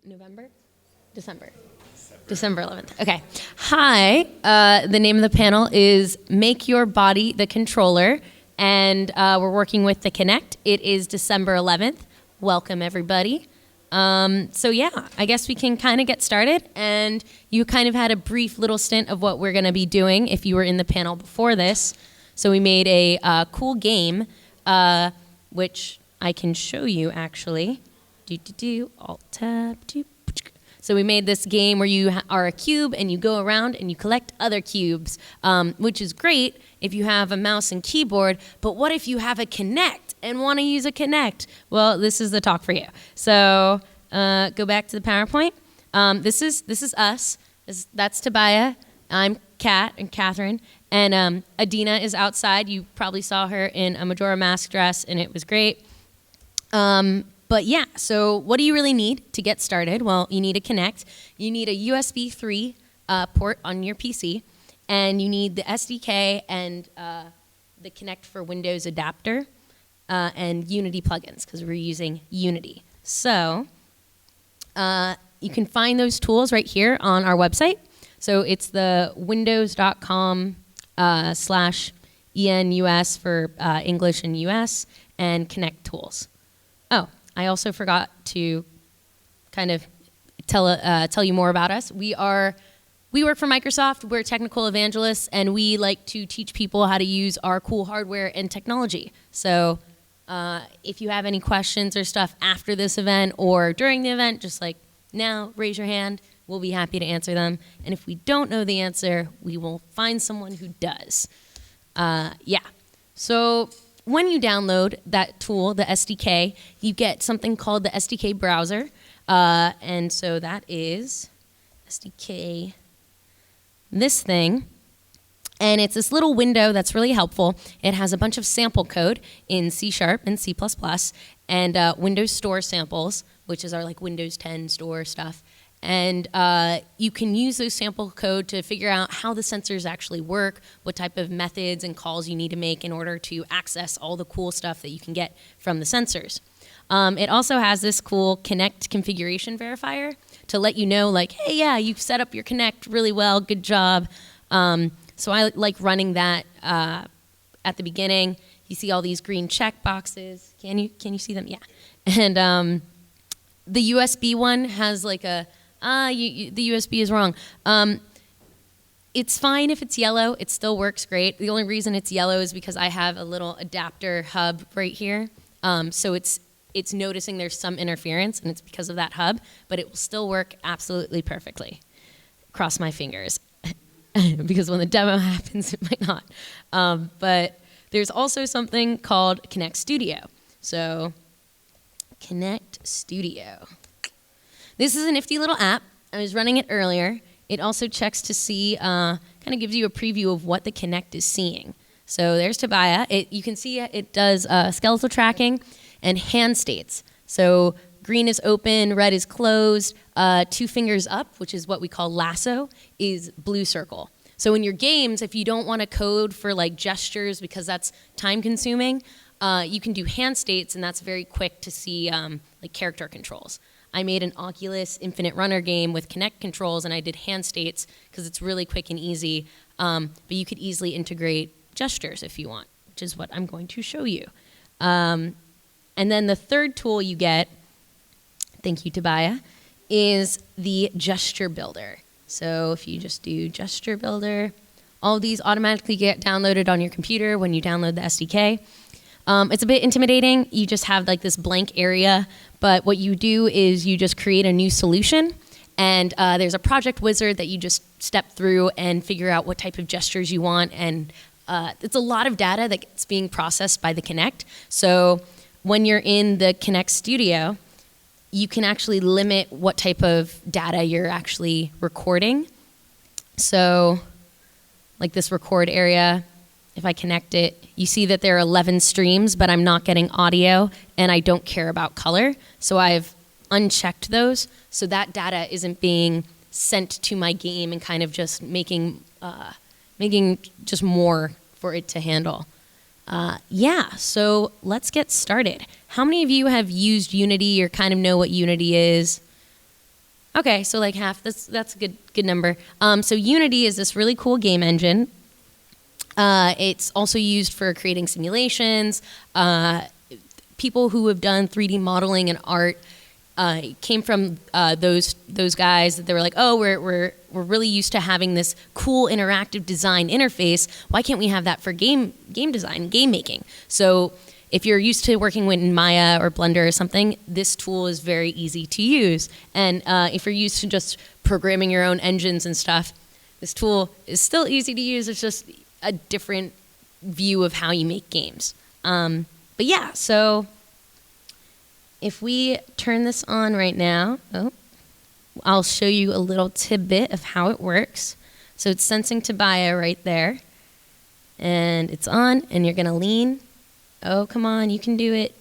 November? December 11th. Okay. Hi. The name of the panel is Make Your Body the Controller, and we're working with the Kinect. It is December 11th. Welcome, everybody. So yeah, I guess we can kind of get started, and you kind of had a brief little stint of what we're going to be doing if you were in the panel before this. So we made a cool game, which I can show you actually. Alt-tab. So we made this game where you are a cube and you go around and you collect other cubes, which is great if you have a mouse and keyboard, but what if you have a Kinect and want to use a Kinect? Well, this is the talk for you. So go back to the PowerPoint. This is us. That's Tobiah. I'm Kat and Katherine. And Adina is outside. You probably saw her in a Majora Mask dress, and it was great. But yeah, so what do you really need to get started? Well, you need a Kinect. You need a USB 3 port on your PC. And you need the SDK and the Kinect for Windows adapter and Unity plugins, because we're using Unity. So you can find those tools right here on our website. So it's the windows.com/ENUS for English and US and Kinect tools. Oh, I also forgot to kind of tell you more about us. We work for Microsoft. We're technical evangelists, and we like to teach people how to use our cool hardware and technology. So if you have any questions or stuff after this event or during the event, just like now, raise your hand. We'll be happy to answer them. And if we don't know the answer, we will find someone who does. Yeah. So when you download that tool, the SDK, you get something called the SDK browser. And so that is SDK, this thing. And it's this little window that's really helpful. It has a bunch of sample code in C# and C++, and Windows Store samples, which is our like Windows 10 store stuff. And you can use those sample code to figure out how the sensors actually work, what type of methods and calls you need to make in order to access all the cool stuff that you can get from the sensors. It also has this cool Kinect configuration verifier to let you know, like, hey, yeah, you've set up your Kinect really well, good job. So I like running that at the beginning. You see all these green check boxes. Can you see them? Yeah. And the USB one has like the USB is wrong. It's fine if it's yellow. It still works great. The only reason it's yellow is because I have a little adapter hub right here. So it's noticing there's some interference, and it's because of that hub, but it will still work absolutely perfectly. Cross my fingers, because when the demo happens, it might not. But there's also something called Kinect Studio. So Kinect Studio. This is a nifty little app. I was running it earlier. It also checks to see, kind of gives you a preview of what the Kinect is seeing. So there's Tobiah. You can see it does skeletal tracking and hand states. So green is open, red is closed, 2 fingers up, which is what we call lasso, is blue circle. So in your games, if you don't want to code for like gestures because that's time consuming, you can do hand states, and that's very quick to see like character controls. I made an Oculus Infinite Runner game with Kinect controls, and I did hand states because it's really quick and easy. But you could easily integrate gestures if you want, which is what I'm going to show you. And then the third tool you get, thank you, Tobiah, is the Gesture Builder. So if you just do Gesture Builder, all of these automatically get downloaded on your computer when you download the SDK. It's a bit intimidating. You just have like this blank area, but what you do is you just create a new solution, and there's a project wizard that you just step through and figure out what type of gestures you want, and it's a lot of data that's being processed by the Kinect. So when you're in the Kinect Studio, you can actually limit what type of data you're actually recording. So like this record area, if I connect it, you see that there are 11 streams, but I'm not getting audio, and I don't care about color. So I've unchecked those, so that data isn't being sent to my game and kind of just making just more for it to handle. Yeah, so let's get started. How many of you have used Unity or kind of know what Unity is? Okay, so like half. That's a good number. So Unity is this really cool game engine. It's also used for creating simulations. People who have done 3D modeling and art came from those guys that they were like, oh, we're really used to having this cool interactive design interface. Why can't we have that for game design, game making? So if you're used to working with Maya or Blender or something, this tool is very easy to use. And if you're used to just programming your own engines and stuff, this tool is still easy to use. It's just a different view of how you make games. But yeah, so if we turn this on right now, I'll show you a little tidbit of how it works. So it's sensing Tobiah right there. And it's on, and you're going to lean. Oh, come on, you can do it.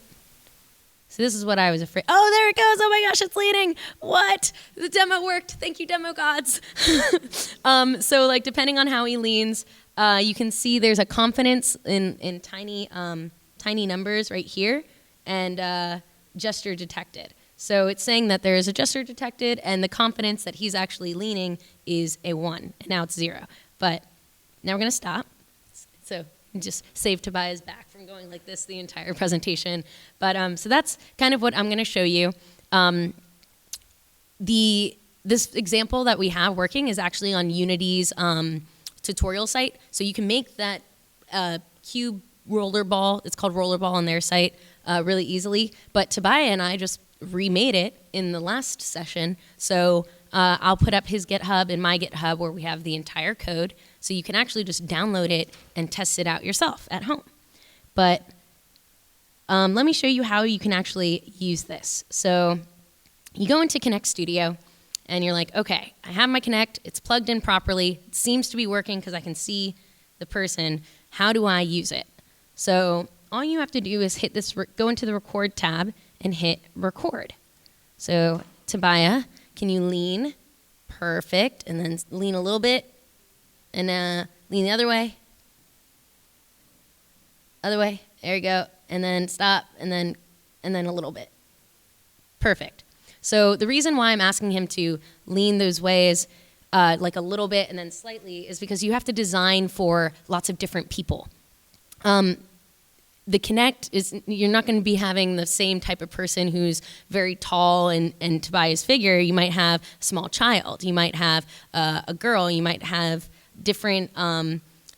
So this is what I was afraid. Oh, there it goes. Oh my gosh, it's leaning. What? The demo worked. Thank you, demo gods. So like depending on how he leans, you can see there's a confidence in tiny numbers right here, and gesture detected. So it's saying that there is a gesture detected, and the confidence that he's actually leaning is a 1, and now it's 0. But now we're going to stop. So just save Tobiah's back from going like this the entire presentation. But so that's kind of what I'm going to show you. This example that we have working is actually on Unity's tutorial site. So you can make that cube rollerball. It's called rollerball on their site really easily. But Tobiah and I just remade it in the last session. So I'll put up his GitHub and my GitHub where we have the entire code. So you can actually just download it and test it out yourself at home. But let me show you how you can actually use this. So you go into Kinect Studio, and you're like, okay, I have my Kinect. It's plugged in properly. It seems to be working because I can see the person. How do I use it? So all you have to do is hit this, go into the Record tab and hit Record. So Tobiah, can you lean? Perfect. And then lean a little bit. And lean the other way. Other way. There you go. And then stop. And then a little bit. Perfect. So the reason why I'm asking him to lean those ways, like a little bit and then slightly, is because you have to design for lots of different people. The Kinect is, you're not going to be having the same type of person who's very tall and Tobiah's figure. You might have a small child. You might have a girl. You might have different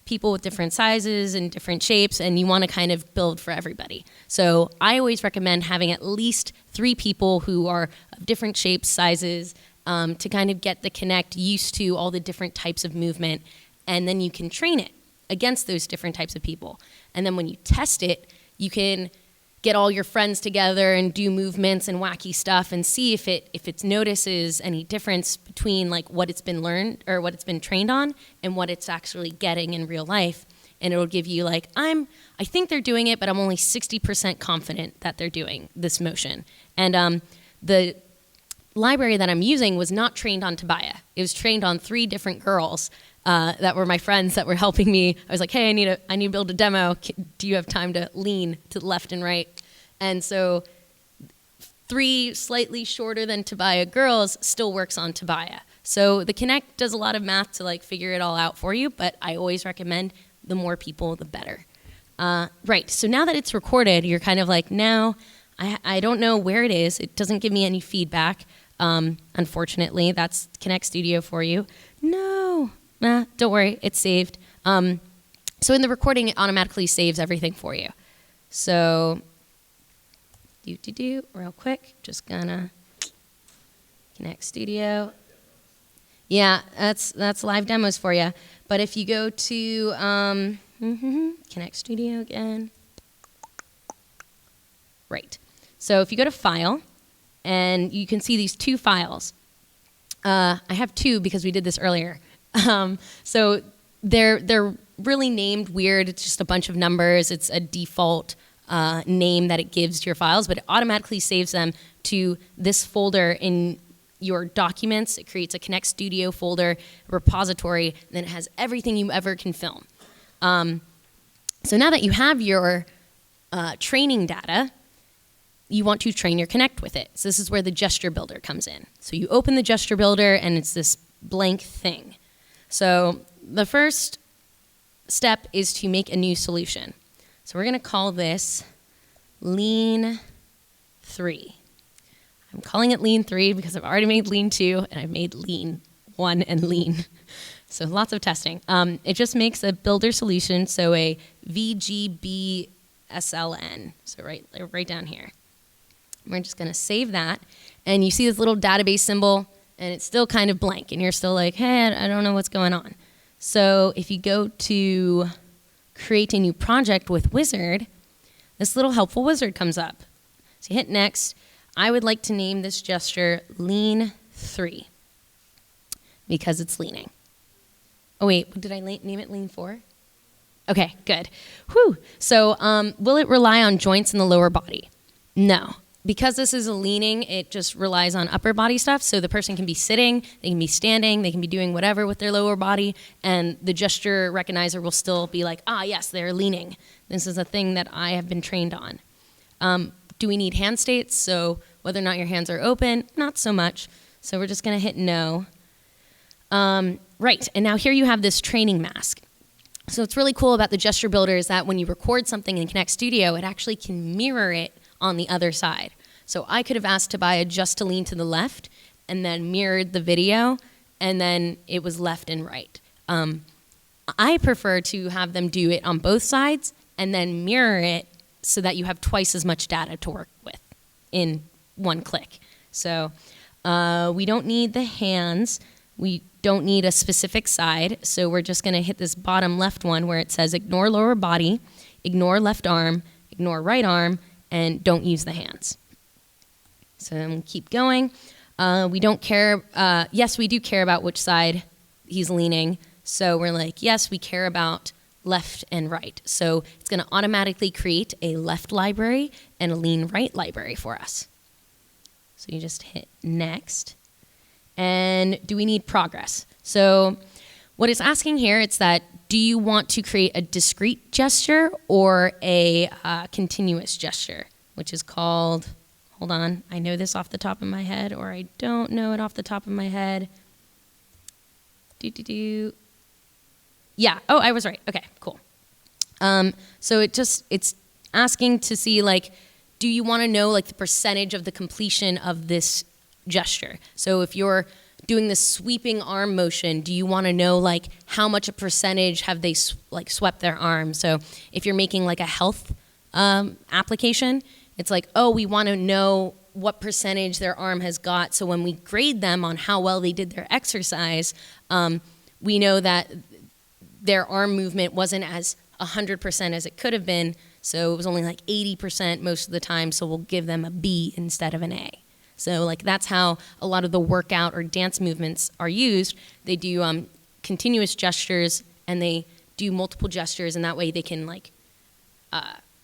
people with different sizes and different shapes, and you want to kind of build for everybody. So I always recommend having at least 3 people who are of different shapes, sizes, to kind of get the Kinect used to all the different types of movement, and then you can train it against those different types of people. And then when you test it, you can get all your friends together and do movements and wacky stuff and see if it notices any difference between like what it's been learned or what it's been trained on and what it's actually getting in real life. And it'll give you like, I think they're doing it, but I'm only 60% confident that they're doing this motion. And the library that I'm using was not trained on Tobiah. It was trained on 3 different girls that were my friends that were helping me. I was like, hey, I need to build a demo. Do you have time to lean to the left and right? And so 3 slightly shorter than Tobiah girls still works on Tobiah. So the Kinect does a lot of math to like figure it all out for you, but I always recommend the more people, the better. Right, so now that it's recorded, you're kind of like, no, I don't know where it is. It doesn't give me any feedback. Unfortunately, that's Kinect Studio for you. No. Don't worry, it's saved. So in the recording, it automatically saves everything for you. So, real quick, just gonna Kinect Studio. Yeah, that's live demos for you. But if you go to Kinect Studio again, right. So if you go to File, and you can see these 2 files. I have 2 because we did this earlier. So they're really named weird. It's just a bunch of numbers. It's a default name that it gives to your files, but it automatically saves them to this folder in your documents. It creates a Kinect Studio folder, repository, and then it has everything you ever can film. So now that you have your training data, you want to train your Kinect with it. So this is where the gesture builder comes in. So you open the gesture builder and it's this blank thing. So the first step is to make a new solution. So we're going to call this Lean 3. I'm calling it Lean 3 because I've already made Lean 2 and I've made Lean 1 and Lean. So lots of testing. It just makes a builder solution, so a VGBSLN, so right down here. We're just going to save that. And you see this little database symbol, and it's still kind of blank. And you're still like, hey, I don't know what's going on. So if you go to create a new project with Wizard, this little helpful wizard comes up. So you hit next. I would like to name this gesture Lean 3 because it's leaning. Oh, wait, did I name it Lean 4? Okay, good. Whew. So will it rely on joints in the lower body? No. Because this is a leaning, it just relies on upper body stuff. So the person can be sitting, they can be standing, they can be doing whatever with their lower body, and the gesture recognizer will still be like, yes, they're leaning. This is a thing that I have been trained on. Do we need hand states? So whether or not your hands are open, not so much. So we're just going to hit no. Right, and now here you have this training mask. So what's really cool about the gesture builder is that when you record something in Kinect Studio, it actually can mirror it on the other side. So I could have asked Tobiah just to lean to the left and then mirrored the video, and then it was left and right. I prefer to have them do it on both sides and then mirror it so that you have twice as much data to work with in one click. So we don't need the hands. We don't need a specific side, so we're just going to hit this bottom left one where it says ignore lower body, ignore left arm, ignore right arm, and don't use the hands. So then we'll keep going. We don't care. Yes, we do care about which side he's leaning. So we're like, yes, we care about left and right. So it's going to automatically create a left library and a lean right library for us. So you just hit next. And do we need progress? So what it's asking here, it's that, do you want to create a discrete gesture or a continuous gesture, which is called, hold on, I know this off the top of my head, or I don't know it off the top of my head. Yeah, oh, I was right. Okay, cool. So it's asking to see, like, do you want to know, like, the percentage of the completion of this gesture? So if you're doing this sweeping arm motion, do you want to know, like, how much a percentage have they swept their arm? So if you're making like a health application, it's like, oh, we want to know what percentage their arm has got. So when we grade them on how well they did their exercise, we know that their arm movement wasn't as 100% as it could have been. So it was only like 80% most of the time. So we'll give them a B instead of an A. So like that's how a lot of the workout or dance movements are used. They do continuous gestures and they do multiple gestures, and that way they can like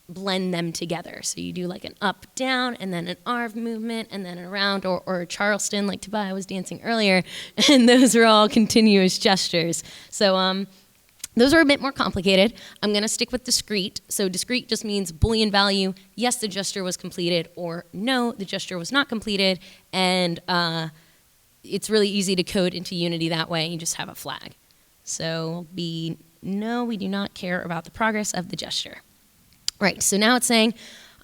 blend them together. So you do like an up, down, and then an arm movement, and then around, or a Charleston like Tobiah was dancing earlier, and those are all continuous gestures. So those are a bit more complicated. I'm going to stick with discrete. So discrete just means Boolean value, yes, the gesture was completed, or no, the gesture was not completed. And it's really easy to code into Unity that way. You just have a flag. So no, we do not care about the progress of the gesture. Right, so now it's saying,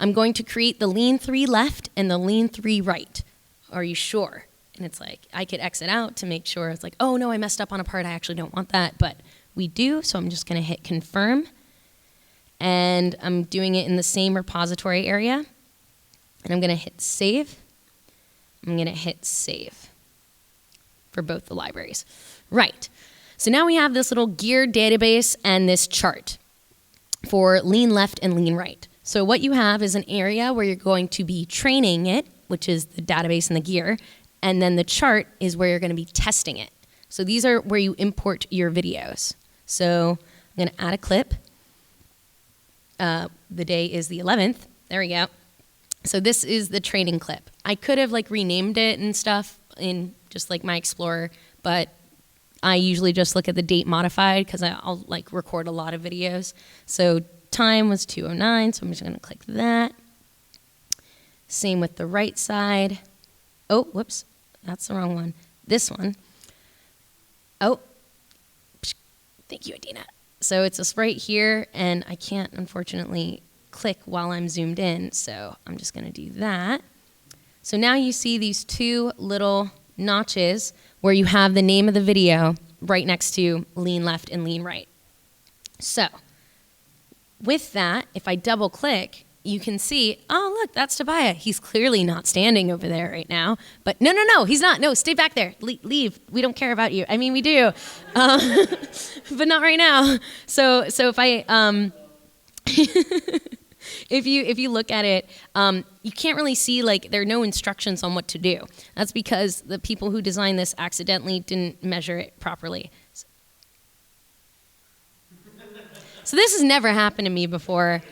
I'm going to create the lean 3 left and the lean 3 right. Are you sure? And it's like, I could exit out to make sure. It's like, oh no, I messed up on a part. I actually don't want that, but we do, so I'm just going to hit confirm, and I'm doing it in the same repository area, and I'm going to hit save. I'm going to hit save for both the libraries. Right, so now we have this little geared database and this chart for lean left and lean right. So what you have is an area where you're going to be training it, which is the database and the gear, and then the chart is where you're going to be testing it. So these are where you import your videos. So I'm going to add a clip. The day is the 11th. There we go. So this is the training clip. I could have like renamed it and stuff in just like my Explorer, but I usually just look at the date modified because I'll like record a lot of videos. So time was 2:09, so I'm just going to click that. Same with the right side. Oh, whoops, that's the wrong one. This one. Oh, thank you, Adina. So it's this right here, and I can't, unfortunately, click while I'm zoomed in, so I'm just gonna do that. So now you see these two little notches where you have the name of the video right next to lean left and lean right. So with that, if I double click, you can see, oh, look, that's Tobiah. He's clearly not standing over there right now. But no, he's not. No, stay back there. Leave. We don't care about you. I mean, we do, but not right now. So if I, if you look at it, you can't really see, like, there are no instructions on what to do. That's because the people who designed this accidentally didn't measure it properly. So this has never happened to me before.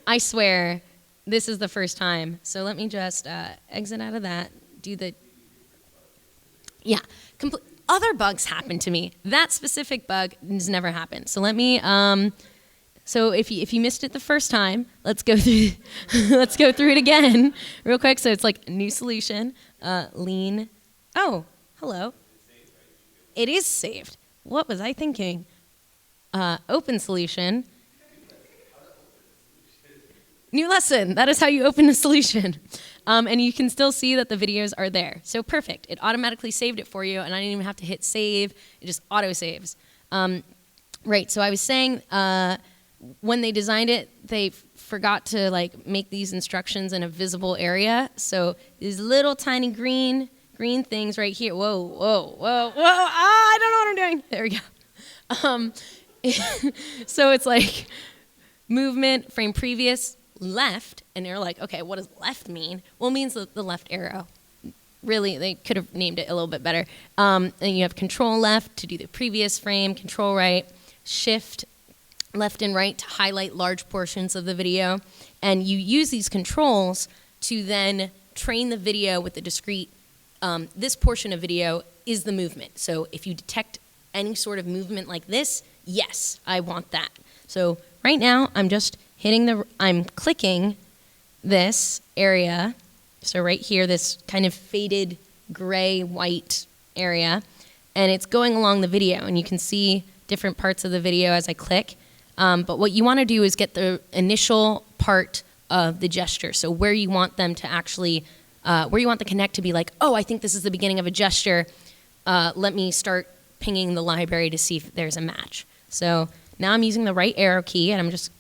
I swear, this is the first time. So let me just exit out of that, do the, yeah. Other bugs happen to me. That specific bug has never happened. So let me, so if you missed it the first time, let's go through let's go through it again real quick. So it's like new solution, lean. Oh, hello. It is saved. What was I thinking? Open solution. New lesson. That is how you open a solution. And you can still see that the videos are there. So perfect. It automatically saved it for you, and I didn't even have to hit save. It just auto-saves. Right, so I was saying when they designed it, they forgot to, like, make these instructions in a visible area. So these little tiny green things right here. Whoa. Ah, I don't know what I'm doing. There we go. So it's like movement, frame previous, left, and you're like, okay, what does left mean? Well, it means the left arrow. Really, they could have named it a little bit better. And you have control left to do the previous frame, control right, shift left and right to highlight large portions of the video. And you use these controls to then train the video with the discrete, this portion of video is the movement. So if you detect any sort of movement like this, yes, I want that. So right now, I'm just I'm clicking this area. So right here, this kind of faded gray, white area, and it's going along the video, and you can see different parts of the video as I click. But what you want to do is get the initial part of the gesture. So where you want them to actually, where you want the Kinect to be like, oh, I think this is the beginning of a gesture. Let me start pinging the library to see if there's a match. So now I'm using the right arrow key, and I'm just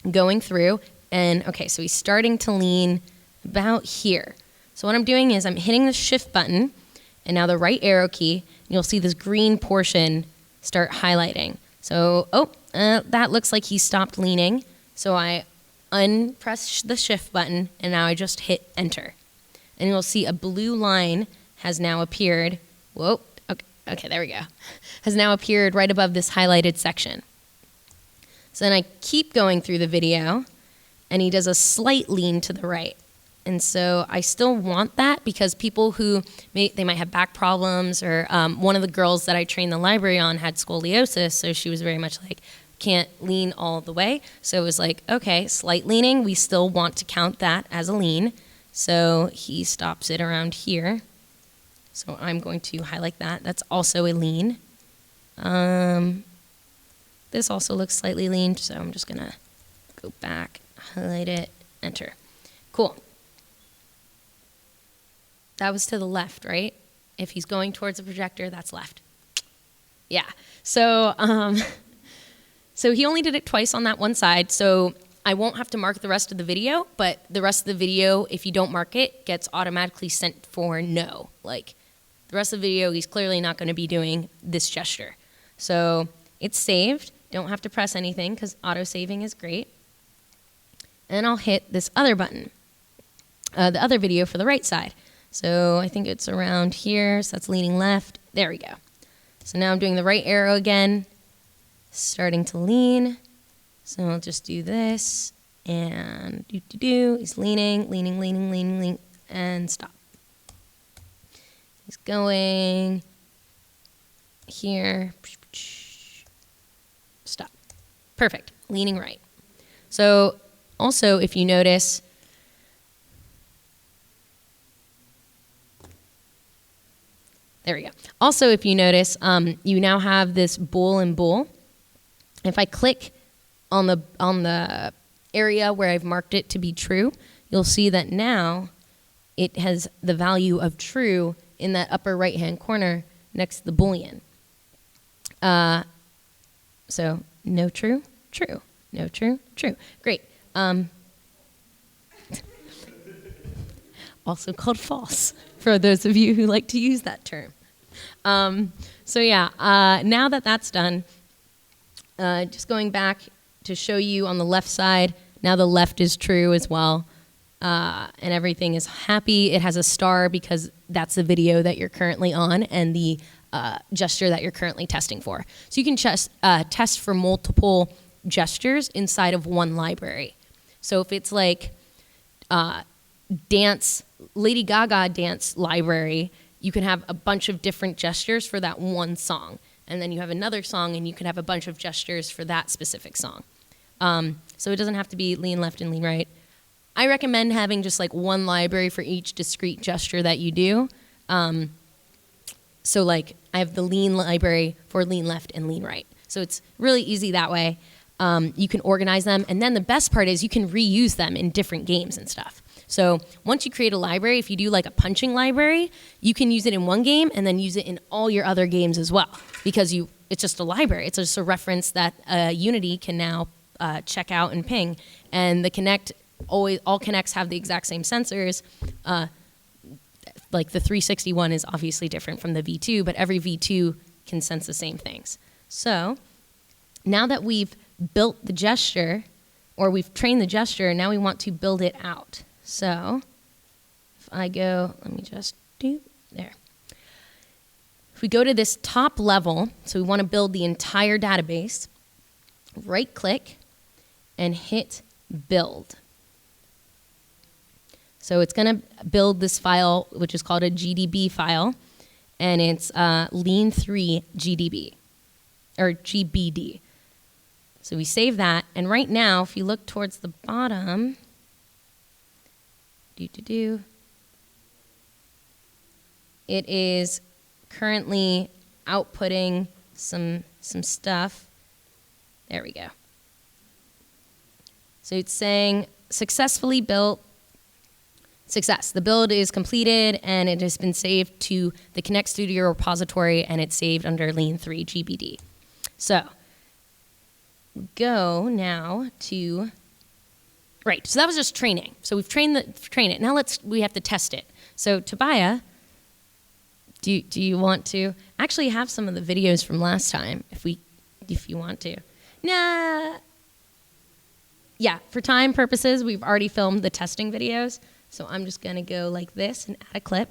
going through. And okay, so he's starting to lean about here. So what I'm doing is I'm hitting the shift button, and now the right arrow key, and you'll see this green portion start highlighting. So, that looks like he stopped leaning. So I unpress the shift button, and now I just hit enter. And you'll see a blue line has now appeared. Whoa, okay, there we go. Has now appeared right above this highlighted section. So then I keep going through the video, and he does a slight lean to the right. And so I still want that because people who they might have back problems, or one of the girls that I trained the library on had scoliosis, so she was very much like, can't lean all the way. So it was like, okay, slight leaning, we still want to count that as a lean. So he stops it around here. So I'm going to highlight that. That's also a lean. This also looks slightly lean, so I'm just gonna go back, highlight it, enter. Cool. That was to the left, right? If he's going towards the projector, that's left. Yeah. So, so he only did it twice on that one side, so I won't have to mark the rest of the video, but the rest of the video, if you don't mark it, gets automatically sent for no. Like, the rest of the video, he's clearly not gonna be doing this gesture. So it's saved. Don't have to press anything because auto-saving is great. And I'll hit this other button, the other video for the right side. So I think it's around here, so that's leaning left. There we go. So now I'm doing the right arrow again, starting to lean. So I'll just do this, and he's leaning, and stop. He's going here, stop. Perfect, leaning right. So also, if you notice, There we go. Also, if you notice, you now have this bool and bool. If I click on the area where I've marked it to be true, you'll see that now it has the value of true in that upper right-hand corner next to the Boolean. So no true, true. No true, true. Great. Also called false, for those of you who like to use that term. So yeah, now that that's done, just going back to show you on the left side, now the left is true as well, and everything is happy. It has a star because that's the video that you're currently on and the gesture that you're currently testing for. So you can test for multiple gestures inside of one library. So if it's like Lady Gaga dance library, you can have a bunch of different gestures for that one song. And then you have another song and you can have a bunch of gestures for that specific song. So it doesn't have to be lean left and lean right. I recommend having just like one library for each discrete gesture that you do. So like I have the lean library for lean left and lean right. So it's really easy that way. You can organize them. And then the best part is you can reuse them in different games and stuff. So once you create a library, if you do like a punching library, you can use it in one game and then use it in all your other games as well. Because it's just a library. It's just a reference that Unity can now check out and ping. And the Kinect, all Kinects have the exact same sensors. Like the 361 is obviously different from the V2, but every V2 can sense the same things. So now that we've built the gesture, or we've trained the gesture, now we want to build it out. So if I go, let me just do, there. If we go to this top level, so we want to build the entire database, right click and hit build. So it's going to build this file, which is called a GDB file, and it's lean3 GDB, or GBD. So we save that, and right now, if you look towards the bottom, it is currently outputting some stuff. There we go. So it's saying successfully built. Success. The build is completed and it has been saved to the Kinect Studio repository and it's saved under lean3 GBD. So go now to, right, so that was just training. So we've trained it. Now we have to test it. So Tobiah, do you want to actually have some of the videos from last time if you want to? Nah. Yeah, for time purposes, we've already filmed the testing videos. So I'm just going to go like this and add a clip.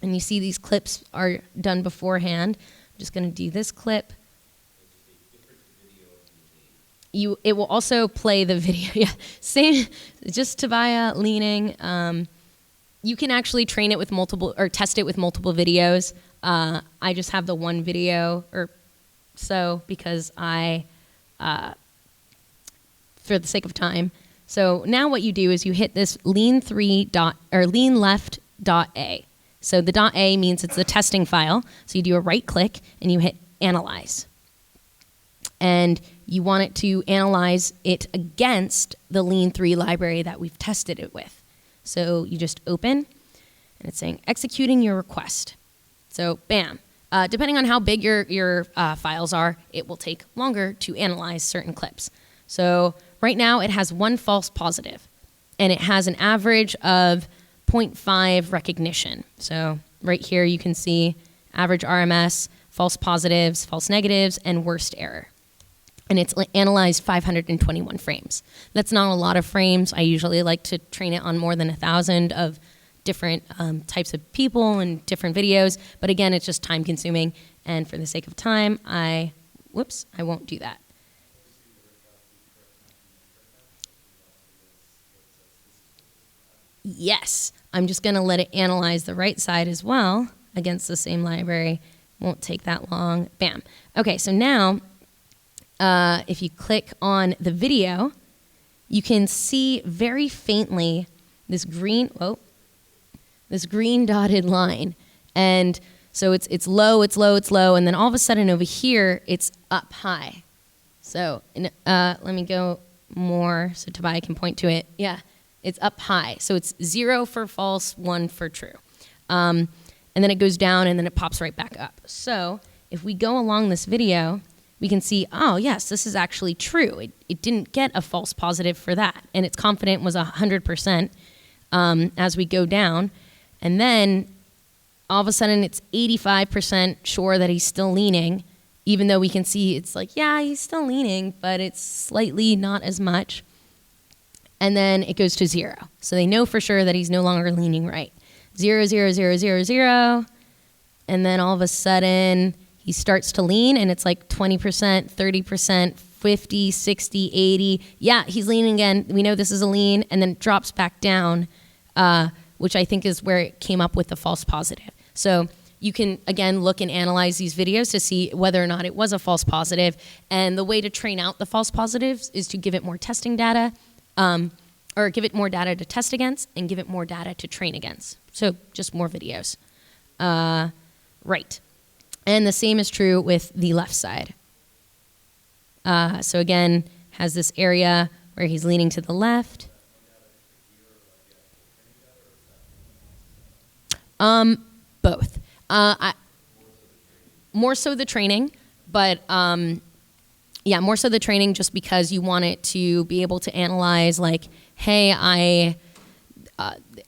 And you see these clips are done beforehand. I'm just going to do this clip. It will also play the video. Yeah, same, just Tobiah leaning. You can actually train it with multiple, or test it with multiple videos. I just have the one video or so because for the sake of time. So now what you do is you hit this lean3.a. So the .a means it's the testing file. So you do a right click and you hit analyze. And you want it to analyze it against the lean3 library that we've tested it with. So you just open and it's saying executing your request. So bam. Depending on how big your files are, it will take longer to analyze certain clips. So right now it has one false positive, and it has an average of 0.5 recognition. So right here you can see average RMS, false positives, false negatives, and worst error. And it's analyzed 521 frames. That's not a lot of frames. I usually like to train it on more than 1,000 of different types of people and different videos. But again, it's just time consuming. And for the sake of time, I won't do that. Yes, I'm just going to let it analyze the right side as well against the same library. Won't take that long. Bam. Okay, so now if you click on the video, you can see very faintly this green dotted line. And So it's low, it's low, it's low, and then all of a sudden over here, it's up high. So let me go more so Tobiah can point to it. Yeah, it's up high. So it's 0 for false, 1 for true. And then it goes down, and then it pops right back up. So if we go along this video, we can see, oh, yes, this is actually true. It didn't get a false positive for that, and its confident was 100% as we go down. And then all of a sudden, it's 85% sure that he's still leaning, even though we can see it's like, yeah, he's still leaning, but it's slightly not as much. And then it goes to 0. So they know for sure that he's no longer leaning right. 0, 0, 0, 0, 0. And then all of a sudden, he starts to lean, and it's like 20%, 30%, 50, 60, 80. Yeah, he's leaning again. We know this is a lean, and then it drops back down, which I think is where it came up with the false positive. So you can, again, look and analyze these videos to see whether or not it was a false positive. And the way to train out the false positives is to give it more testing data, or give it more data to test against, and give it more data to train against. So just more videos. Right. And the same is true with the left side. So again, has this area where he's leaning to the left. Both. More so the training, but yeah, more so the training just because you want it to be able to analyze like, hey,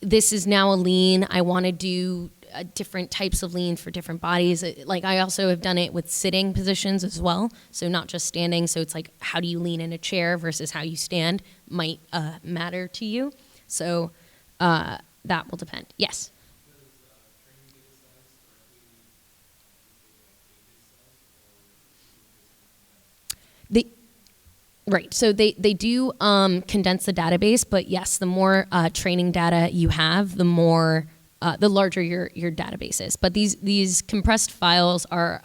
this is now a lean. I want to do different types of lean for different bodies. Like I also have done it with sitting positions as well. So not just standing. So it's like, how do you lean in a chair versus how you stand might matter to you. So that will depend. Yes. Right. So they do condense the database, but yes, the more training data you have, the more the larger your database is. But these compressed files are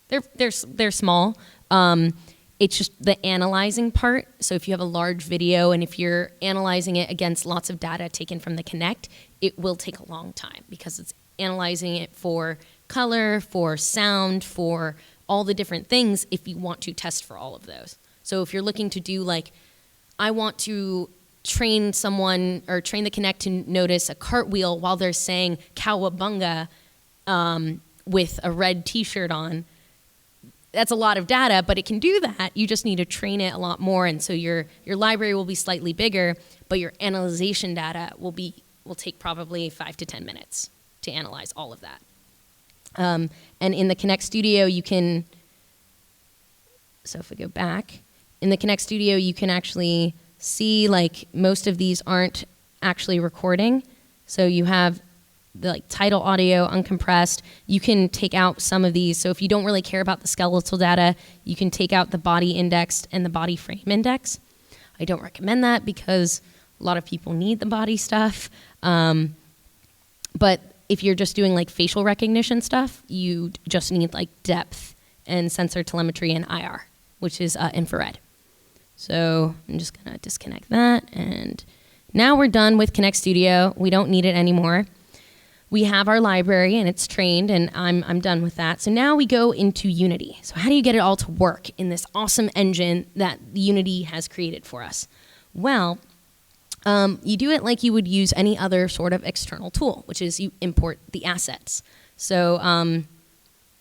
they're small. It's just the analyzing part. So if you have a large video and if you're analyzing it against lots of data taken from the Kinect, it will take a long time because it's analyzing it for color, for sound, for all the different things if you want to test for all of those. So if you're looking to do like, I want to train someone or train the Kinect to notice a cartwheel while they're saying cowabunga with a red t-shirt on, that's a lot of data, but it can do that. You just need to train it a lot more. And so your library will be slightly bigger, but your analyzation data will take probably 5 to 10 minutes to analyze all of that. And in the Kinect Studio, you can, so if we go back, in the Kinect Studio, you can actually see like most of these aren't actually recording. So you have the like title audio uncompressed. You can take out some of these. So if you don't really care about the skeletal data, you can take out the body indexed and the body frame index. I don't recommend that because a lot of people need the body stuff. But if you're just doing like facial recognition stuff, you just need like depth and sensor telemetry and IR, which is infrared. So I'm just gonna disconnect that. And now we're done with Kinect Studio. We don't need it anymore. We have our library and it's trained and I'm done with that. So now we go into Unity. So how do you get it all to work in this awesome engine that Unity has created for us? Well, you do it like you would use any other sort of external tool, which is you import the assets. So,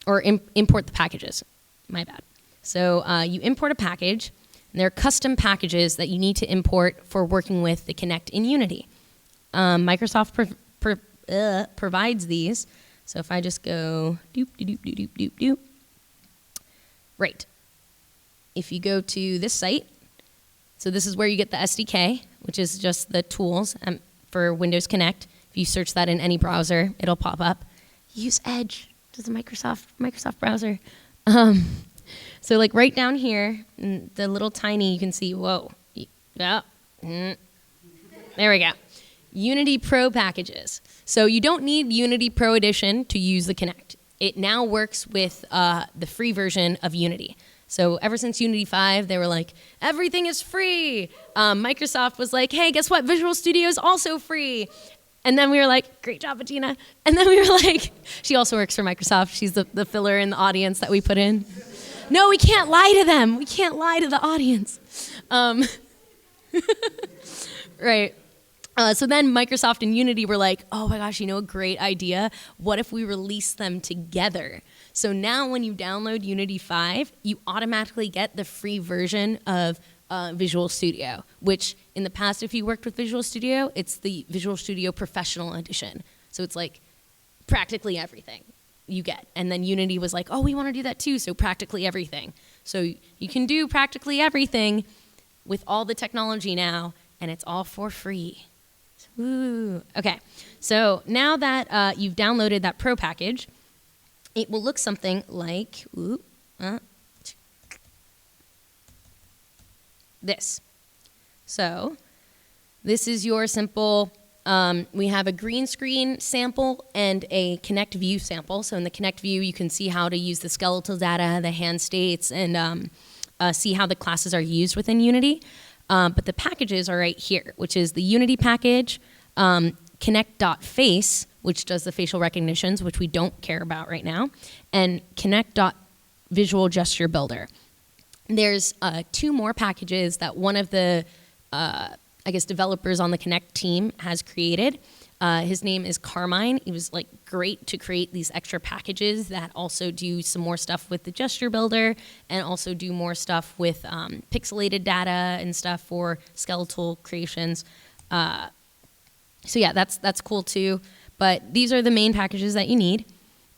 import the packages, my bad. So you import a package, and there are custom packages that you need to import for working with the Kinect in Unity. Microsoft provides these. So if I just go doop, doop, doop, doop, doop, doop. Right. If you go to this site, so this is where you get the SDK, which is just the tools for Windows Kinect. If you search that in any browser, it'll pop up. Use Edge, which is a Microsoft browser. So like right down here, the little tiny, you can see, whoa. Yeah. There we go. Unity Pro packages. So you don't need Unity Pro Edition to use the Kinect. It now works with the free version of Unity. So ever since Unity 5, they were like, everything is free. Microsoft was like, hey, guess what? Visual Studio is also free. And then we were like, great job, Adina. And then we were like, she also works for Microsoft. She's the filler in the audience that we put in. No, we can't lie to them. We can't lie to the audience. Right. So then Microsoft and Unity were like, oh my gosh, a great idea. What if we release them together? So now when you download Unity 5, you automatically get the free version of Visual Studio, which in the past, if you worked with Visual Studio, it's the Visual Studio Professional Edition. So it's like practically everything you get. And then Unity was like, oh, we want to do that too, so practically everything. So you can do practically everything with all the technology now, and it's all for free. Woo. Okay, so now that you've downloaded that Pro package, it will look something like this. So this is your simple, we have a green screen sample and a Kinect view sample. So in the Kinect view, you can see how to use the skeletal data, the hand states, and see how the classes are used within Unity. But the packages are right here, which is the Unity package, Kinect.face, which does the facial recognitions, which we don't care about right now, and Kinect.visual gesture builder. There's 2 more packages that one of the, developers on the Kinect team has created. His name is Carmine. He was like great to create these extra packages that also do some more stuff with the gesture builder and also do more stuff with pixelated data and stuff for skeletal creations. So yeah, that's cool too. But these are the main packages that you need,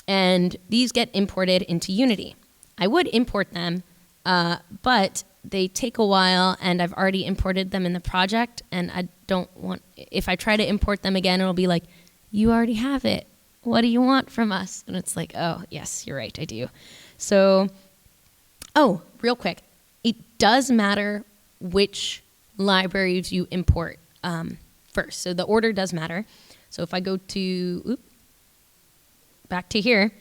and these get imported into Unity. I would import them, but they take a while, and I've already imported them in the project, and I don't want, if I try to import them again, it'll be like, you already have it. What do you want from us? And it's like, oh, yes, you're right, I do. So, oh, real quick, it does matter which libraries you import first. So the order does matter. So if I go to, back to here,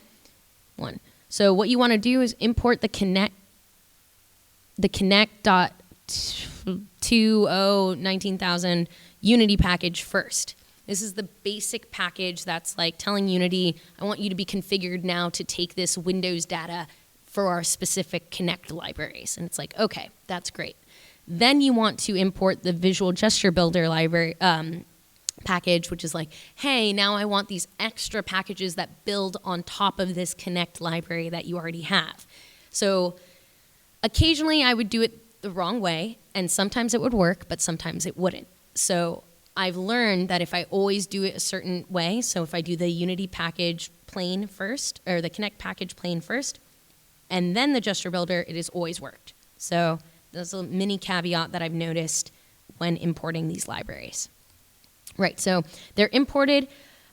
one. So what you want to do is import the Kinect.2019,000 Unity package first. This is the basic package that's like telling Unity, I want you to be configured now to take this Windows data for our specific Kinect libraries. And it's like, okay, that's great. Then you want to import the Visual Gesture Builder library package, which is like, hey, now I want these extra packages that build on top of this Kinect library that you already have. So occasionally I would do it the wrong way, and sometimes it would work, but sometimes it wouldn't. So I've learned that if I always do it a certain way, so if I do the Unity package plain first, or the Kinect package plain first, and then the gesture builder, it has always worked. So that's a mini caveat that I've noticed when importing these libraries. Right, so they're imported.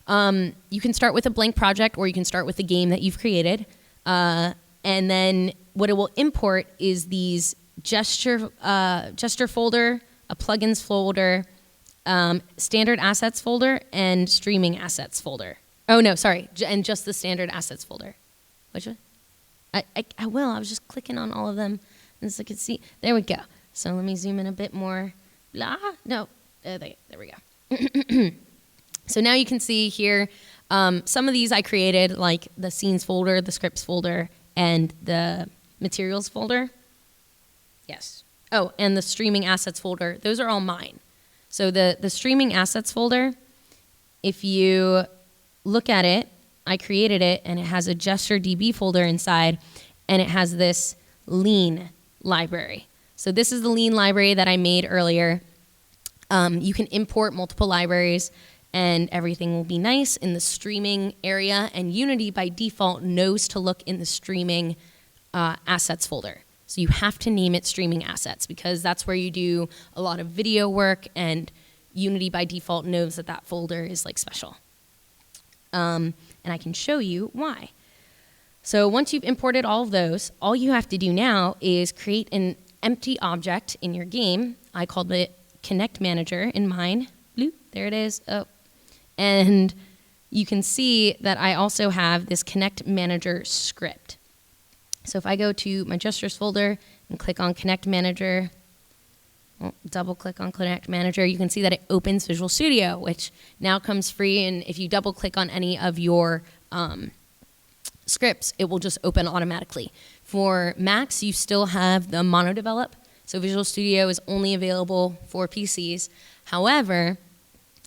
You can start with a blank project, or you can start with the game that you've created. And then what it will import is these gesture folder, a plugins folder, standard assets folder, and streaming assets folder. Oh, no, sorry, and just the standard assets folder. Which one? I will. I was just clicking on all of them, and so I could see. There we go. So let me zoom in a bit more. Blah. No, there we go. So now you can see here, some of these I created, like the scenes folder, the scripts folder, and the materials folder. Yes. Oh, and the streaming assets folder. Those are all mine. So the streaming assets folder, if you look at it, I created it, and it has a gesture DB folder inside, and it has this lean library. So this is the lean library that I made earlier. You can import multiple libraries, and everything will be nice in the streaming area, and Unity by default knows to look in the streaming assets folder. So you have to name it streaming assets, because that's where you do a lot of video work, and Unity by default knows that that folder is like special. And I can show you why. So once you've imported all of those, all you have to do now is create an empty object in your game. I called it Kinect Manager in mine. Bloop, there it is. Oh. And you can see that I also have this Kinect Manager script. So if I go to my gestures folder and click on Kinect Manager, double click on Kinect Manager, you can see that it opens Visual Studio, which now comes free. And if you double click on any of your scripts, it will just open automatically. For Macs, you still have the mono develop. So Visual Studio is only available for PCs. However,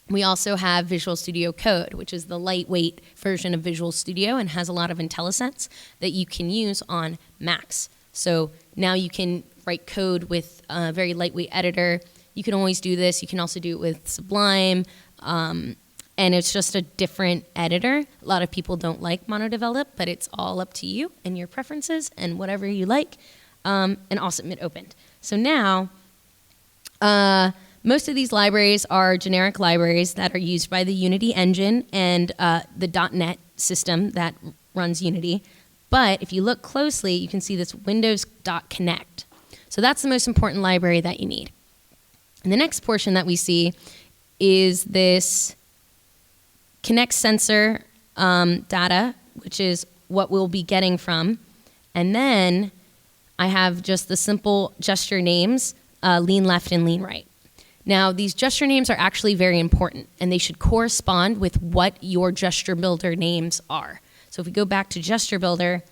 we also have Visual Studio Code, which is the lightweight version of Visual Studio and has a lot of IntelliSense that you can use on Macs. So now you can write code with a very lightweight editor. You can always do this. You can also do it with Sublime. And it's just a different editor. A lot of people don't like monodevelop, but it's all up to you and your preferences and whatever you like. And awesome, it opened. So now, most of these libraries are generic libraries that are used by the Unity engine and the .NET system that runs Unity. But if you look closely, you can see this Windows.Connect. So that's the most important library that you need. And the next portion that we see is this Kinect sensor data, which is what we'll be getting from. And then I have just the simple gesture names, lean left and lean right. Now, these gesture names are actually very important, and they should correspond with what your gesture builder names are. So if we go back to gesture builder,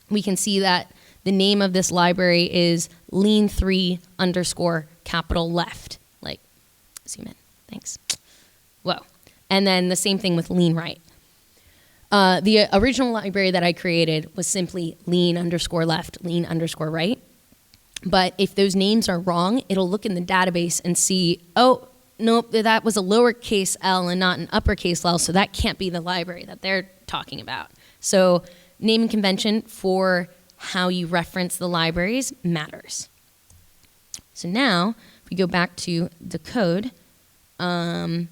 we can see that the name of this library is lean3_left. Like, zoom in, thanks. Whoa. And then the same thing with lean right. The original library that I created was simply lean_left, lean_right. But if those names are wrong, it'll look in the database and see, oh, nope, that was a lowercase l and not an uppercase L, so that can't be the library that they're talking about. So naming convention for how you reference the libraries matters. So now, if we go back to the code, you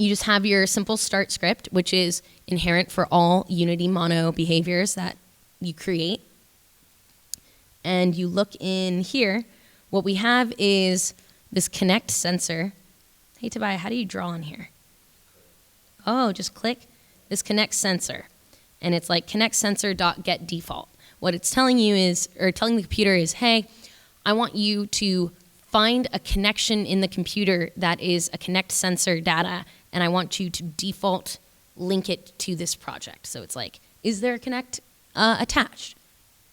just have your simple start script, which is inherent for all Unity mono behaviors that you create. And you look in here, what we have is this Kinect sensor. Hey, Tobiah, how do you draw in here? Oh, just click this Kinect sensor. And it's like Kinect sensor.getDefault. What it's telling you is, or telling the computer is, hey, I want you to find a connection in the computer that is a Kinect sensor data, and I want you to default link it to this project. So it's like, is there a Kinect attached?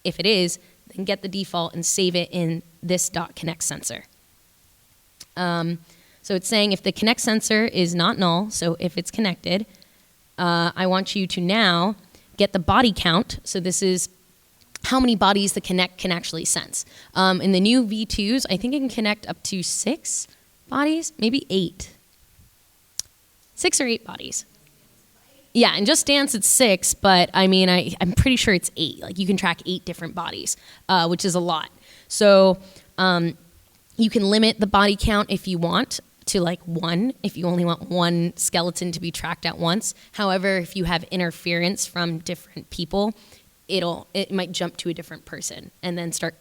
If it is, then get the default and save it in this .Kinect sensor. So it's saying if the Kinect sensor is not null, so if it's connected, I want you to now get the body count. So this is how many bodies the Kinect can actually sense. In the new V2s, I think it can connect up to 6 bodies, maybe 8. 6 or 8 bodies. Yeah, and Just Dance it's 6, but I mean, I'm pretty sure it's 8. Like you can track 8 different bodies, which is a lot. So you can limit the body count if you want to like 1, if you only want 1 skeleton to be tracked at once. However, if you have interference from different people, it might jump to a different person and then start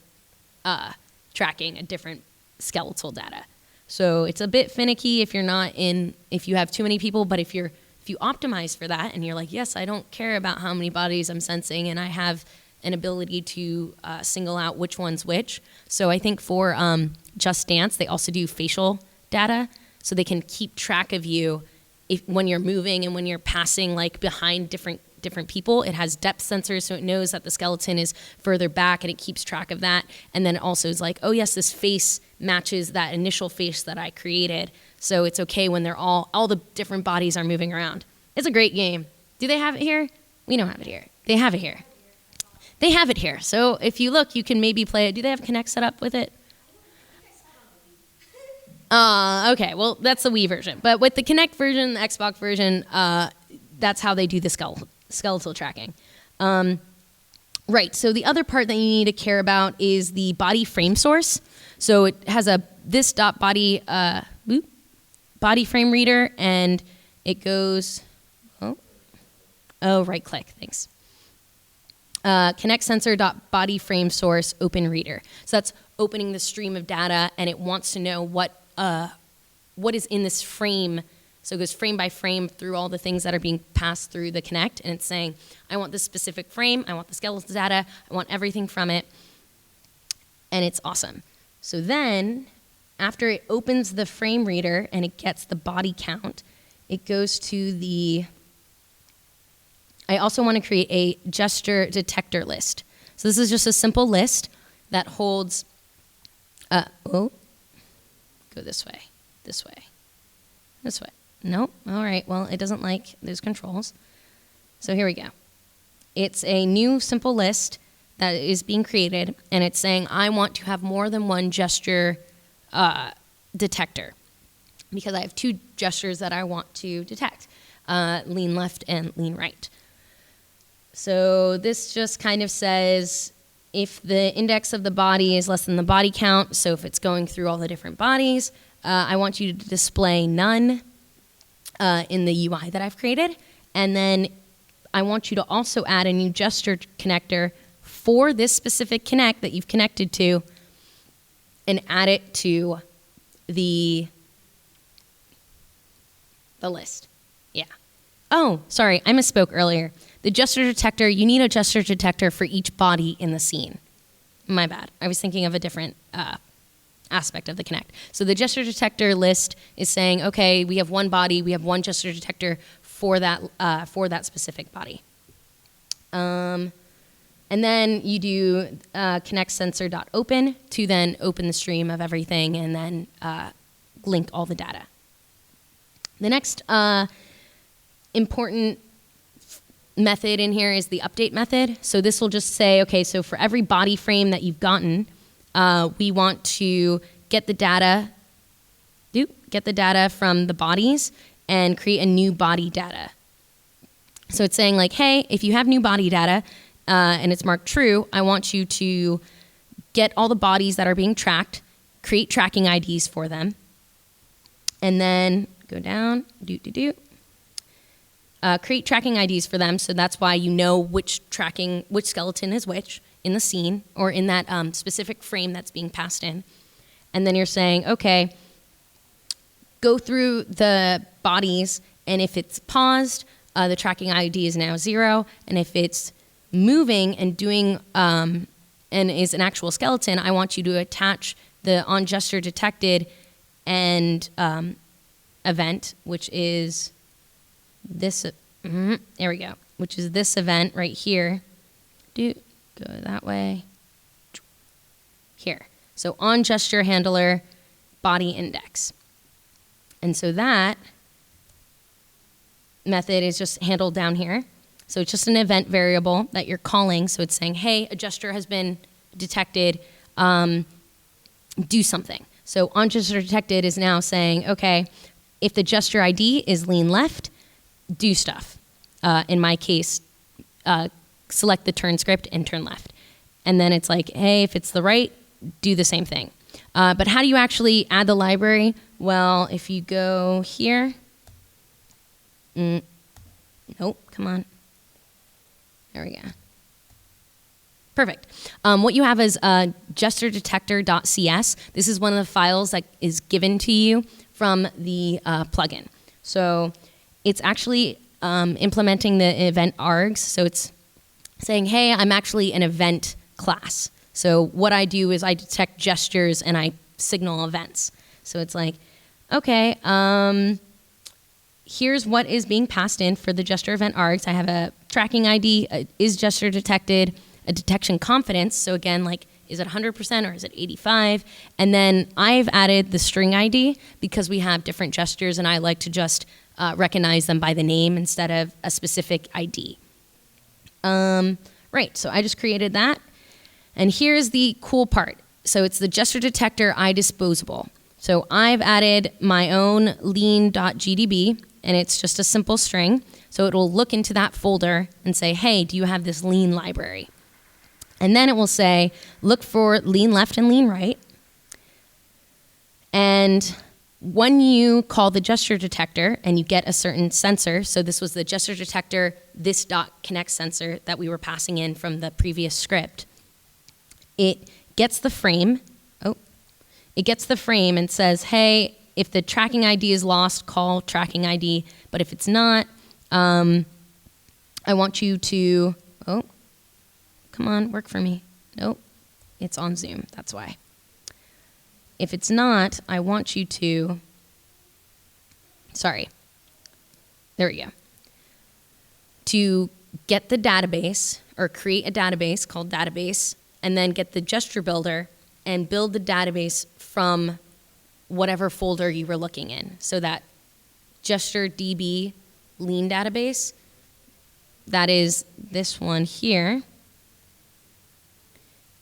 tracking a different skeletal data. So it's a bit finicky if you have too many people, but if you optimize for that and you're like, yes, I don't care about how many bodies I'm sensing and I have an ability to single out which one's which. So I think for Just Dance, they also do facial data, so they can keep track of you when you're moving and when you're passing like behind different people. It has depth sensors, so it knows that the skeleton is further back and it keeps track of that. And then it also is like, oh yes, this face matches that initial face that I created. So it's okay when they're all the different bodies are moving around. It's a great game. Do they have it here? We don't have it here. They have it here. They have it here. So if you look, you can maybe play it. Do they have Kinect set up with it? Okay, well, that's the Wii version. But with the Kinect version, the Xbox version, that's how they do the skeletal tracking. Right, so the other part that you need to care about is the body frame source. So it has this body frame reader, and it goes, right click, thanks. Kinect sensor.body frame source open reader. So that's opening the stream of data, and it wants to know what is in this frame. So it goes frame by frame through all the things that are being passed through the Kinect, and it's saying, I want this specific frame, I want the skeletal data, I want everything from it, and it's awesome. So then, after it opens the frame reader and it gets the body count, it goes to the, I also want to create a gesture detector list. So this is just a simple list that holds, go this way, this way, this way. Nope, all right, well, it doesn't like those controls. So here we go. It's a new simple list that is being created, and it's saying I want to have more than one gesture detector because I have two gestures that I want to detect, lean left and lean right. So this just kind of says if the index of the body is less than the body count, so if it's going through all the different bodies, I want you to display none in the UI that I've created, and then I want you to also add a new gesture connector for this specific Kinect that you've connected to and add it to the list. Yeah. Oh, sorry, I misspoke earlier. The gesture detector, you need a gesture detector for each body in the scene. My bad. I was thinking of a different aspect of the Kinect. So the gesture detector list is saying, okay, we have one body, we have one gesture detector for that specific body. And then you do connect sensor.open to then open the stream of everything and then link all the data. The next important method in here is the update method. So this will just say, okay, so for every body frame that you've gotten, we want to get the data from the bodies and create a new body data. So it's saying like, hey, if you have new body data and it's marked true, I want you to get all the bodies that are being tracked, create tracking IDs for them, and then go down, create tracking IDs for them, so that's why you know which skeleton is which in the scene or in that specific frame that's being passed in. And then you're saying, okay, go through the bodies, and if it's paused, the tracking ID is now 0, and if it's moving and doing and is an actual skeleton, I want you to attach the on gesture detected and event, which is this. There we go. Which is this event right here. Go that way. Here. So on gesture handler body index. And so that method is just handled down here. So it's just an event variable that you're calling. So it's saying, hey, a gesture has been detected. Do something. So on gesture detected is now saying, okay, if the gesture ID is lean left, do stuff. In my case, select the turn script and turn left. And then it's like, hey, if it's the right, do the same thing. But how do you actually add the library? Well, if you go here, nope, come on. There we go. Perfect. What you have is gesturedetector.cs. This is one of the files that is given to you from the plugin. So it's actually implementing the event args. So it's saying, hey, I'm actually an event class. So what I do is I detect gestures and I signal events. So it's like, okay, here's what is being passed in for the gesture event args. I have a tracking ID, is gesture detected, a detection confidence. So again, like, is it 100% or is it 85? And then I've added the string ID because we have different gestures and I like to just recognize them by the name instead of a specific ID. Right, so I just created that. And here's the cool part. So it's the gesture detector iDisposable. So I've added my own lean.gdb, and it's just a simple string. So it'll look into that folder and say, hey, do you have this lean library? And then it will say, look for lean left and lean right. And when you call the gesture detector and you get a certain sensor, so this was the gesture detector, this .connect sensor that we were passing in from the previous script, it gets the frame. It gets the frame and says, hey, if the tracking ID is lost, call tracking ID. But if it's not, I want you to, come on, work for me. Nope, it's on Zoom, that's why. if it's not, I want you to, sorry, there we go, to get the database or create a database called database, and then get the gesture builder and build the database from whatever folder you were looking in. So that gesture DB lean database, that is this one here.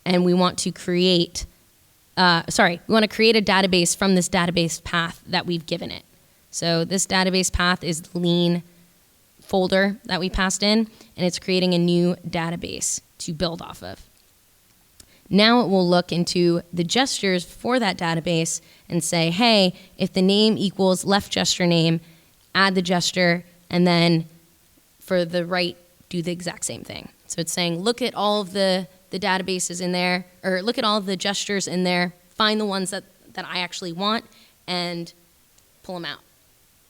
And we want to create, we want to create a database from this database path that we've given it. So this database path is the lean folder that we passed in, and it's creating a new database to build off of. Now it will look into the gestures for that database and say, hey, if the name equals left gesture name, add the gesture, and then for the right, do the exact same thing. So it's saying, look at all of the databases in there, or look at all of the gestures in there, find the ones that I actually want, and pull them out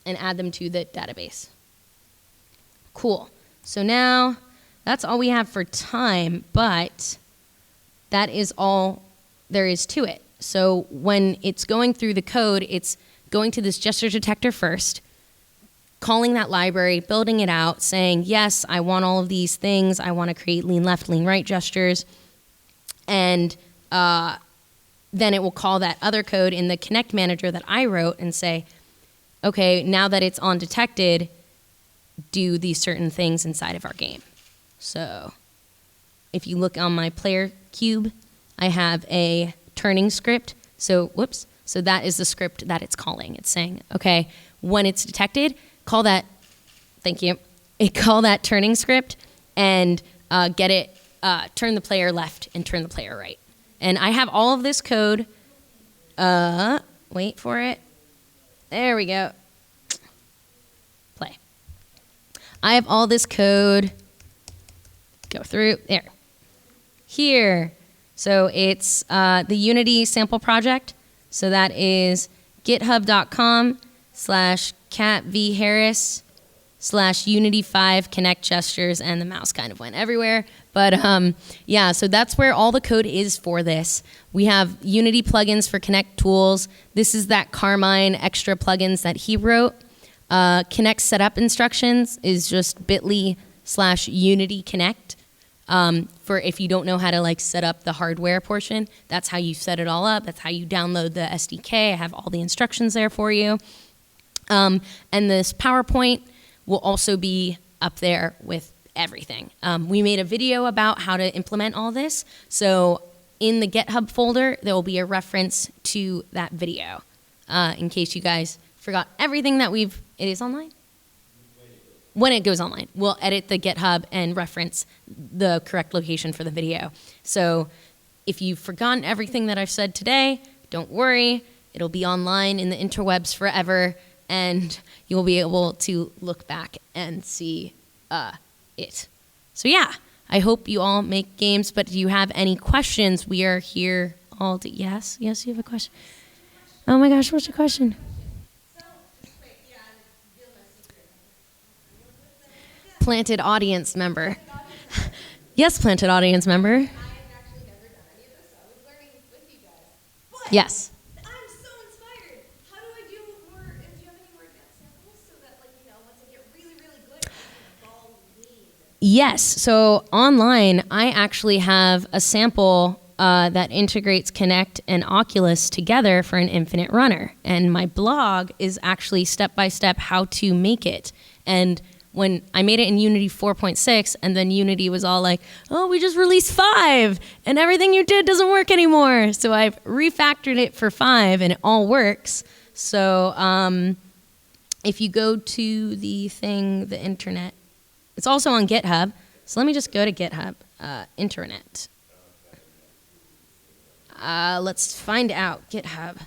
and add them to the database. Cool. So now that's all we have for time, but that is all there is to it. So when it's going through the code, it's going to this gesture detector first, calling that library, building it out, saying, yes, I want all of these things. I want to create lean left, lean right gestures. And then it will call that other code in the Kinect manager that I wrote and say, okay, now that it's on detected, do these certain things inside of our game. So if you look on my player cube, I have a turning script. So that is the script that it's calling. It's saying, okay, when it's detected, call that, thank you, call that turning script and get it, turn the player left and turn the player right. And I have all of this code, wait for it. There we go. Play. I have all this code, go through, there. Here, so it's the Unity sample project. So that is github.com/KatVHarris/Unity5 Kinect gestures, and the mouse kind of went everywhere. But yeah, so that's where all the code is for this. We have Unity plugins for Kinect tools. This is that Carmine extra plugins that he wrote. Kinect setup instructions is just bit.ly/Unity Kinect. For if you don't know how to like set up the hardware portion, that's how you set it all up. That's how you download the SDK. I have all the instructions there for you. And this PowerPoint will also be up there with everything. We made a video about how to implement all this. So in the GitHub folder, there will be a reference to that video in case you guys forgot everything that it is online? When it goes online, we'll edit the GitHub and reference the correct location for the video. So if you've forgotten everything that I've said today, don't worry. It'll be online in the interwebs forever, and you'll be able to look back and see it. So yeah, I hope you all make games, but do you have any questions? We are here all day. Yes, you have a question? Oh my gosh, what's your question? Planted audience member. Yes, planted audience member. I have actually never done any of this, so I was learning with you guys. But yes. I'm so inspired. How do I do more? Do you have any more advanced samples so that, like, once I get really, really good, I can ball lean? Yes. So online, I actually have a sample that integrates Kinect and Oculus together for an infinite runner. And my blog is actually step-by-step how to make it. And when I made it in Unity 4.6, and then Unity was all like, oh, we just released 5, and everything you did doesn't work anymore. So I've refactored it for 5, and it all works. So if you go to the internet, it's also on GitHub. So let me just go to GitHub, internet. Let's find out, GitHub.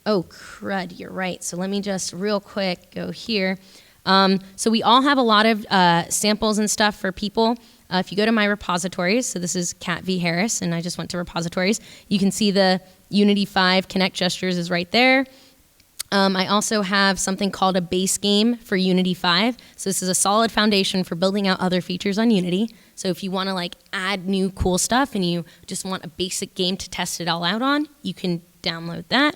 Oh, crud, you're right. So let me just real quick go here. So we all have a lot of samples and stuff for people. If you go to my repositories, so this is Kat V. Harris, and I just went to repositories, you can see the Unity 5 Kinect gestures is right there. I also have something called a base game for Unity 5. So this is a solid foundation for building out other features on Unity. So if you want to like add new cool stuff and you just want a basic game to test it all out on, you can download that.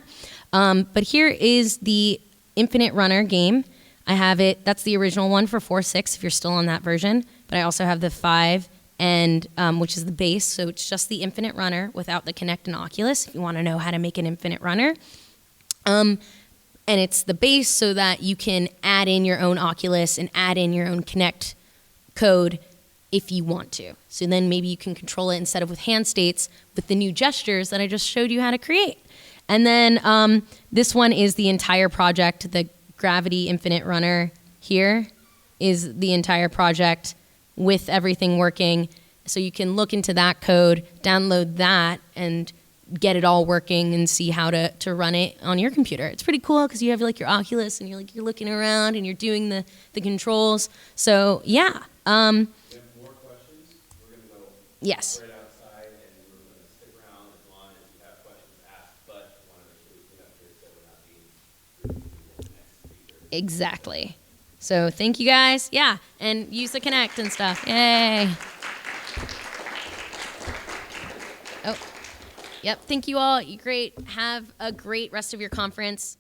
But here is the Infinite Runner game. I have it. That's the original one for 4.6 if you're still on that version. But I also have the 5, and which is the base. So it's just the Infinite Runner without the Kinect and Oculus if you want to know how to make an Infinite Runner. And it's the base so that you can add in your own Oculus and add in your own Kinect code if you want to. So then maybe you can control it instead of with hand states with the new gestures that I just showed you how to create. And then this one is the entire project. The Gravity Infinite Runner here is the entire project with everything working. So you can look into that code, download that, and get it all working and see how to run it on your computer. It's pretty cool because you have like your Oculus and you're looking around and you're doing the controls. So yeah. We have more questions. We're going to go Yes. right outside, and we're going to stick around as long as you have questions asked, but I want to make sure we clean up here so we're not being rude to the next speaker. Exactly. So thank you guys. Yeah, and use the Kinect and stuff. Yay. Oh, yep. Thank you all. You're great. Have a great rest of your conference.